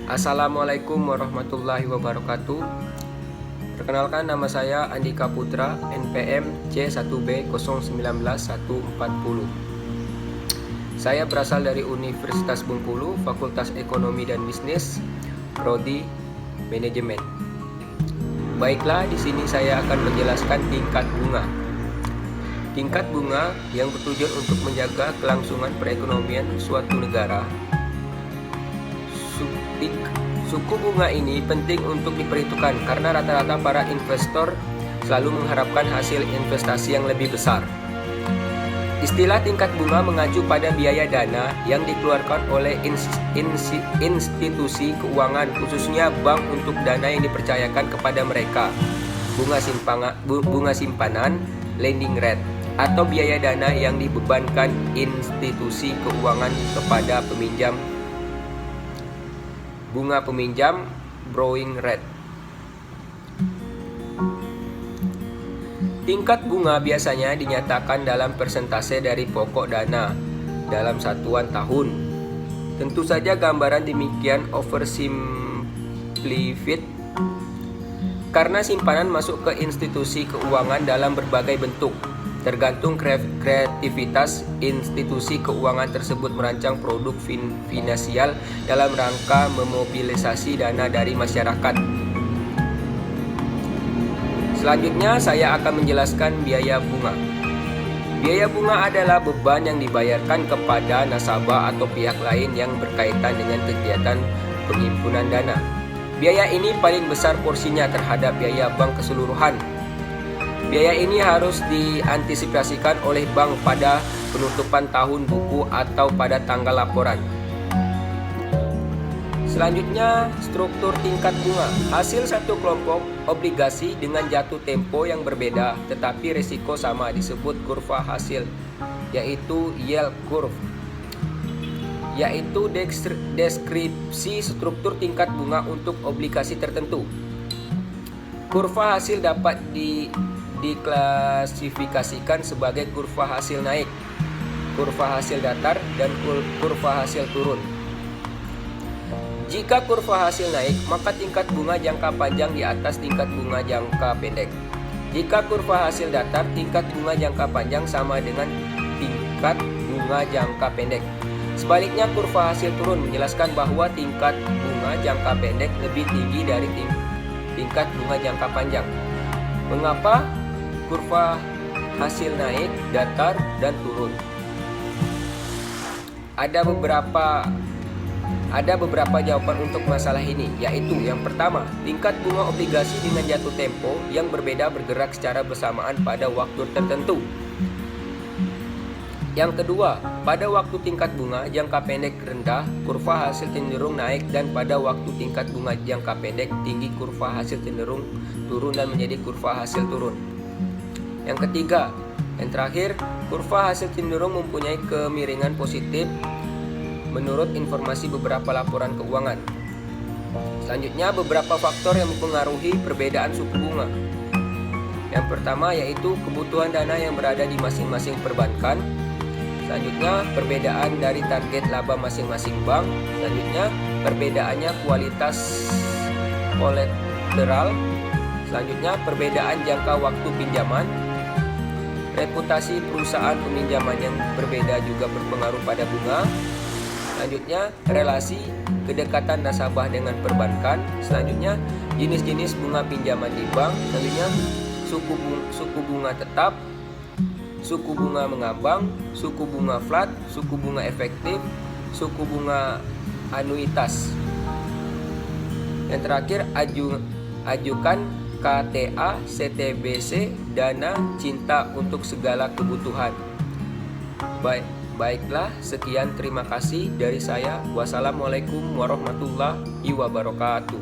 Assalamualaikum warahmatullahi wabarakatuh. Perkenalkan, nama saya Andika Putra, NPM C1B019140. Saya berasal dari Universitas Bengkulu, Fakultas Ekonomi dan Bisnis, Prodi Manajemen. Baiklah, di sini saya akan menjelaskan tingkat bunga. Tingkat bunga yang bertujuan untuk menjaga kelangsungan perekonomian suatu negara. Suku bunga ini penting untuk diperhitungkan karena rata-rata para investor selalu mengharapkan hasil investasi yang lebih besar. Istilah tingkat bunga mengacu pada biaya dana yang dikeluarkan oleh institusi keuangan, khususnya bank, untuk dana yang dipercayakan kepada mereka. Bunga simpanan, lending rate, atau biaya dana yang dibebankan institusi keuangan kepada peminjam. Bunga peminjam, borrowing rate. Tingkat bunga biasanya dinyatakan dalam persentase dari pokok dana dalam satuan tahun. Tentu saja gambaran demikian oversimplified karena simpanan masuk ke institusi keuangan dalam berbagai bentuk. Tergantung kreativitas institusi keuangan tersebut merancang produk finansial dalam rangka memobilisasi dana dari masyarakat. Selanjutnya saya akan menjelaskan biaya bunga. Biaya bunga adalah beban yang dibayarkan kepada nasabah atau pihak lain yang berkaitan dengan kegiatan penghimpunan dana. Biaya ini paling besar porsinya terhadap biaya bank keseluruhan. Biaya ini harus diantisipasikan oleh bank pada penutupan tahun buku atau pada tanggal laporan. Selanjutnya, struktur tingkat bunga. Hasil satu kelompok obligasi dengan jatuh tempo yang berbeda tetapi risiko sama disebut kurva hasil, yaitu yield curve, yaitu deskripsi struktur tingkat bunga untuk obligasi tertentu. Kurva hasil dapat diklasifikasikan sebagai kurva hasil naik, kurva hasil datar, dan kurva hasil turun. Jika kurva hasil naik, maka tingkat bunga jangka panjang di atas tingkat bunga jangka pendek. Jika kurva hasil datar, tingkat bunga jangka panjang sama dengan tingkat bunga jangka pendek. Sebaliknya, kurva hasil turun menjelaskan bahwa tingkat bunga jangka pendek lebih tinggi dari tingkat bunga jangka panjang. Mengapa kurva hasil naik, datar, dan turun? Ada beberapa jawaban untuk masalah ini, yaitu yang pertama, tingkat bunga obligasi dengan jatuh tempo yang berbeda bergerak secara bersamaan pada waktu tertentu. Yang kedua, pada waktu tingkat bunga jangka pendek rendah, kurva hasil cenderung naik, dan pada waktu tingkat bunga jangka pendek tinggi, kurva hasil cenderung turun dan menjadi kurva hasil turun. Yang ketiga, yang terakhir, kurva hasil cenderung mempunyai kemiringan positif menurut informasi beberapa laporan keuangan. Selanjutnya, beberapa faktor yang mempengaruhi perbedaan suku bunga. Yang pertama yaitu kebutuhan dana yang berada di masing-masing perbankan. Selanjutnya, perbedaan dari target laba masing-masing bank. Selanjutnya, perbedaannya kualitas kolateral. Selanjutnya, perbedaan jangka waktu pinjaman. Reputasi perusahaan peminjaman yang berbeda juga berpengaruh pada bunga. Selanjutnya, relasi kedekatan nasabah dengan perbankan. Selanjutnya, jenis-jenis bunga pinjaman di bank. Selanjutnya, suku bunga tetap, suku bunga mengambang, suku bunga flat, suku bunga efektif, suku bunga anuitas. Yang terakhir, ajukan KTA, CTBC, dana cinta untuk segala kebutuhan. Baiklah, sekian, terima kasih dari saya. Wassalamualaikum warahmatullahi wabarakatuh.